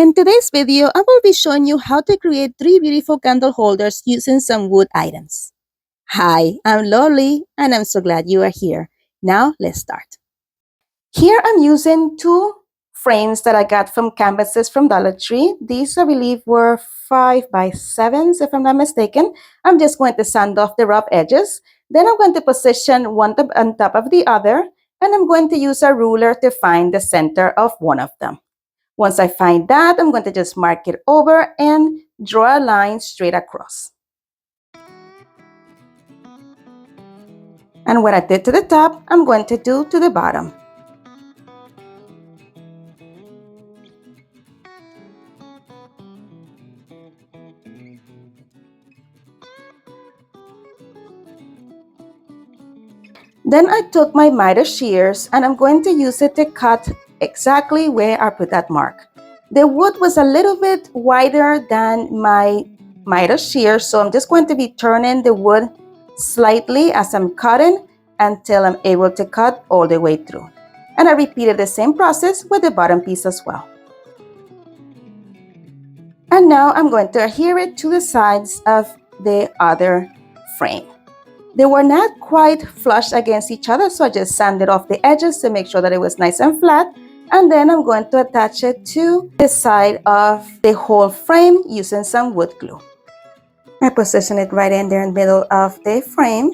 In today's video, I will be showing you how to create 3 beautiful candle holders using some wood items. Hi, I'm Loli and I'm so glad you are here. Now let's start. Here I'm using 2 frames that I got from canvases from Dollar Tree. These I believe were 5 by 7s if I'm not mistaken. I'm just going to sand off the rough edges. Then I'm going to position one on top of the other and I'm going to use a ruler to find the center of one of them. Once I find that, I'm going to just mark it over and draw a line straight across. And what I did to the top, I'm going to do to the bottom. Then I took my miter shears and I'm going to use it to cut exactly where I put that mark. The wood was a little bit wider than my miter shears, so I'm just going to be turning the wood slightly as I'm cutting until I'm able to cut all the way through. And I repeated the same process with the bottom piece as well. And now I'm going to adhere it to the sides of the other frame. They were not quite flush against each other, so I just sanded off the edges to make sure that it was nice and flat. And then I'm going to attach it to the side of the whole frame using some wood glue. I position it right in there in the middle of the frame,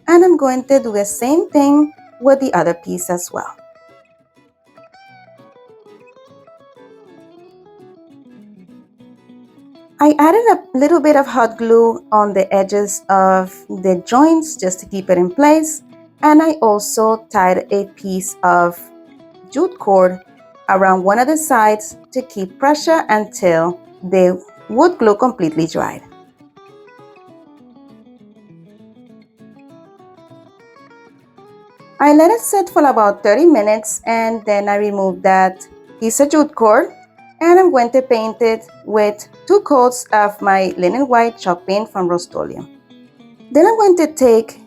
and I'm going to do the same thing with the other piece as well. I added a little bit of hot glue on the edges of the joints just to keep it in place, and I also tied a piece of jute cord around one of the sides to keep pressure until the wood glue completely dried. I let it sit for about 30 minutes and then I removed that piece of jute cord and I'm going to paint it with 2 coats of my linen white chalk paint from Rust-Oleum. Then I'm going to take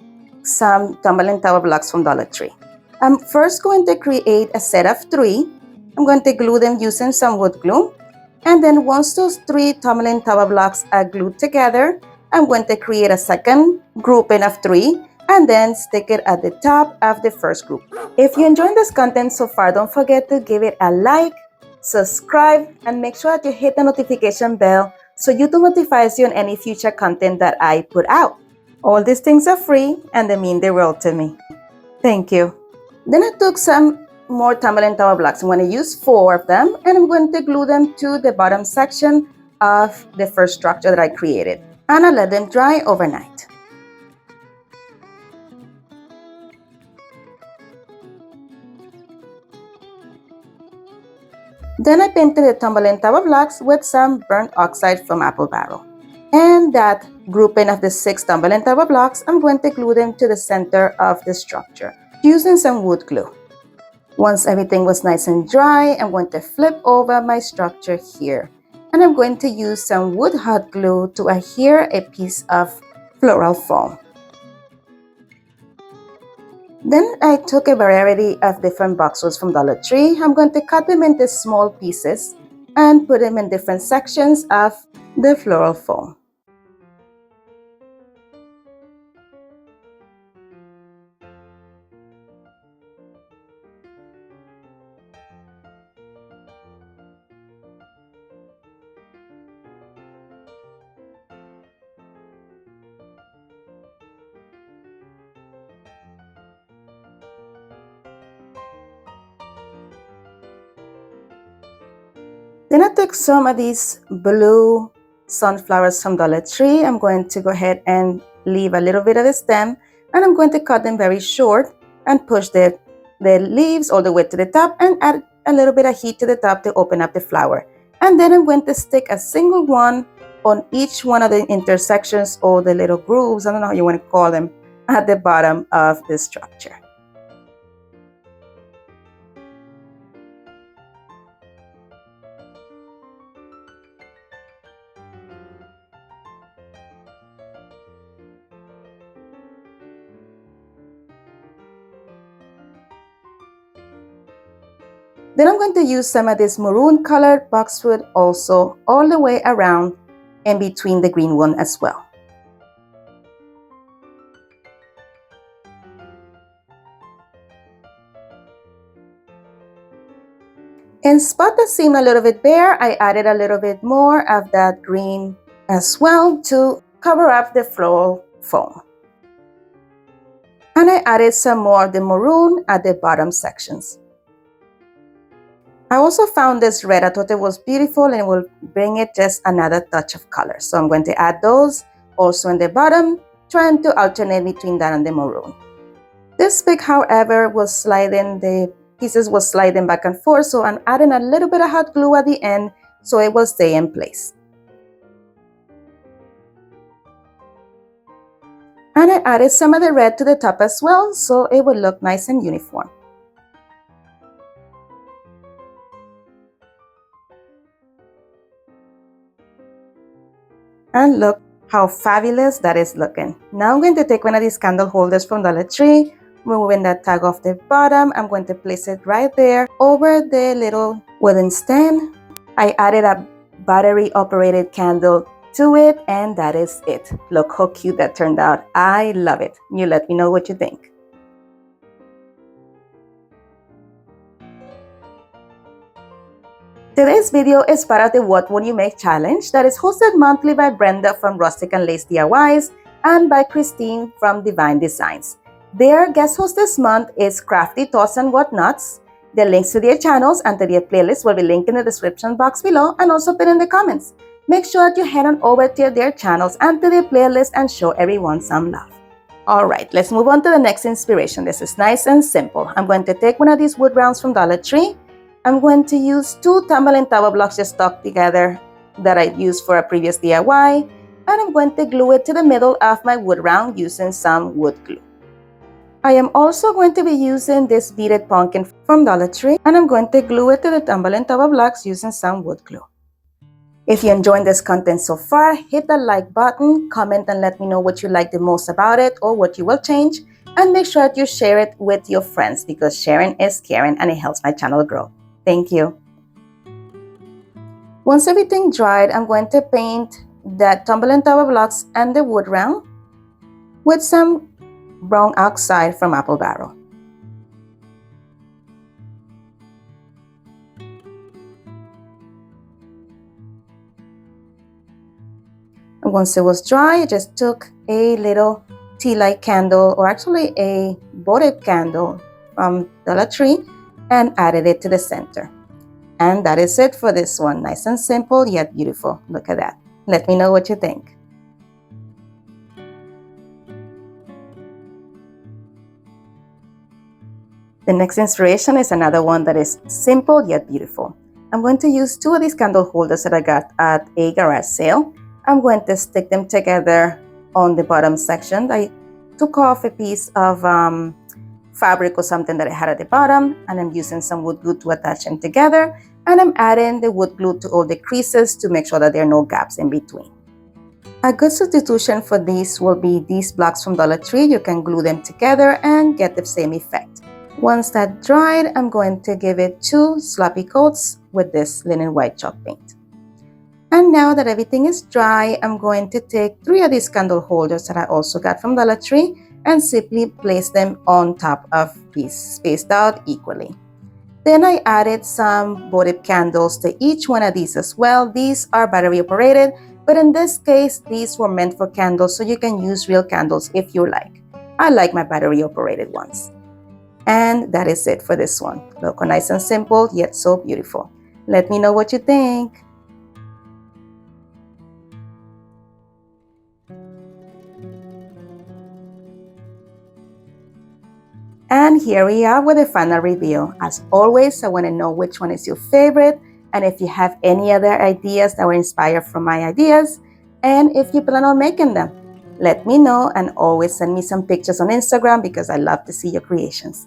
some tumbling tower blocks from Dollar Tree. I'm first going to create a set of 3. I'm going to glue them using some wood glue. And then once those 3 tumbling tower blocks are glued together, I'm going to create a second grouping of 3 and then stick it at the top of the first group. If you enjoyed this content so far, don't forget to give it a like, subscribe, and make sure that you hit the notification bell so YouTube notifies you on any future content that I put out. All these things are free and they mean the world to me. Thank you. Then I took some more tumbling tower blocks. I'm going to use 4 of them and I'm going to glue them to the bottom section of the first structure that I created. And I let them dry overnight. Then I painted the tumbling tower blocks with some burnt oxide from apple barrel. And that grouping of the 6 tumbling tower blocks, I'm going to glue them to the center of the structure using some wood glue. Once everything was nice and dry, I'm going to flip over my structure here. And I'm going to use some wood hot glue to adhere a piece of floral foam. Then I took a variety of different boxwoods from Dollar Tree. I'm going to cut them into small pieces and put them in different sections of the floral foam. Then I took some of these blue sunflowers from Dollar Tree. I'm going to go ahead and leave a little bit of the stem and I'm going to cut them very short and push the leaves all the way to the top and add a little bit of heat to the top to open up the flower. And then I'm going to stick a single one on each one of the intersections or the little grooves, I don't know how you want to call them, at the bottom of the structure. Then I'm going to use some of this maroon colored boxwood also all the way around and between the green one as well. In spot that seemed a little bit bare, I added a little bit more of that green as well to cover up the floral foam. And I added some more of the maroon at the bottom sections. I also found this red. I thought it was beautiful and it will bring it just another touch of color. So I'm going to add those also in the bottom, trying to alternate between that and the maroon. This pick, however, was sliding, the pieces was sliding back and forth, so I'm adding a little bit of hot glue at the end so it will stay in place. And I added some of the red to the top as well, so it would look nice and uniform. And look how fabulous that is looking. Now I'm going to take one of these candle holders from Dollar Tree, removing that tag off the bottom. I'm going to place it right there over the little wooden stand. I added a battery operated candle to it, and that is it. Look how cute that turned out. I love it. You let me know what you think. Today's video is part of the What Would You Make challenge that is hosted monthly by Brenda from Rustic and Lace DIYs and by Christine from Divine Designs. Their guest host this month is Crafty Thoughts and Whatnots. The links to their channels and to their playlist will be linked in the description box below and also pinned in the comments. Make sure that you head on over to their channels and to their playlist and show everyone some love. Alright, let's move on to the next inspiration. This is nice and simple. I'm going to take one of these wood rounds from Dollar Tree. I'm going to use 2 tumbling tower blocks just stuck together that I used for a previous DIY, and I'm going to glue it to the middle of my wood round using some wood glue. I am also going to be using this beaded pumpkin from Dollar Tree, and I'm going to glue it to the tumbling tower blocks using some wood glue. If you're enjoying this content so far, hit the like button, comment and let me know what you like the most about it or what you will change, and make sure that you share it with your friends because sharing is caring and it helps my channel grow. Thank you. Once everything dried, I'm going to paint the tumbling tower blocks and the wood round with some brown oxide from Apple Barrel. And once it was dry, I just took a little tea light candle, or actually a votive candle from Dollar Tree, and added it to the center. And that is it for this one. Nice and simple, yet beautiful. Look at that. Let me know what you think. The next inspiration is another one that is simple yet beautiful. I'm going to use 2 of these candle holders that I got at a garage sale. I'm going to stick them together on the bottom section. I took off a piece of fabric or something that I had at the bottom, and I'm using some wood glue to attach them together, and I'm adding the wood glue to all the creases to make sure that there are no gaps in between. A good substitution for these will be these blocks from Dollar Tree. You can glue them together and get the same effect. Once that dried, I'm going to give it 2 sloppy coats with this linen white chalk paint. And now that everything is dry, I'm going to take 3 of these candle holders that I also got from Dollar Tree and simply place them on top of these, spaced out equally. Then I added some votive candles to each one of these as well. These are battery operated, but in this case, these were meant for candles, so you can use real candles if you like. I like my battery operated ones. And that is it for this one. Look, nice and simple, yet so beautiful. Let me know what you think. And here we are with the final reveal. As always, I want to know which one is your favorite, and if you have any other ideas that were inspired from my ideas, and if you plan on making them. Let me know, and always send me some pictures on Instagram because I love to see your creations.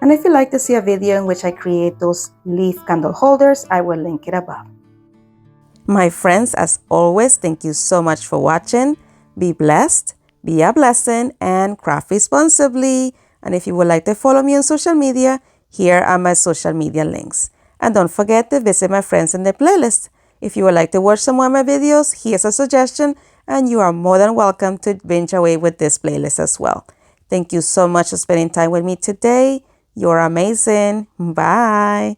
And if you'd like to see a video in which I create those leaf candle holders, I will link it above. My friends, as always, thank you so much for watching. Be blessed, be a blessing, and craft responsibly. And if you would like to follow me on social media, here are my social media links. And don't forget to visit my friends in the playlist. If you would like to watch some more of my videos, here's a suggestion, and you are more than welcome to binge away with this playlist as well. Thank you so much for spending time with me today. You're amazing. Bye.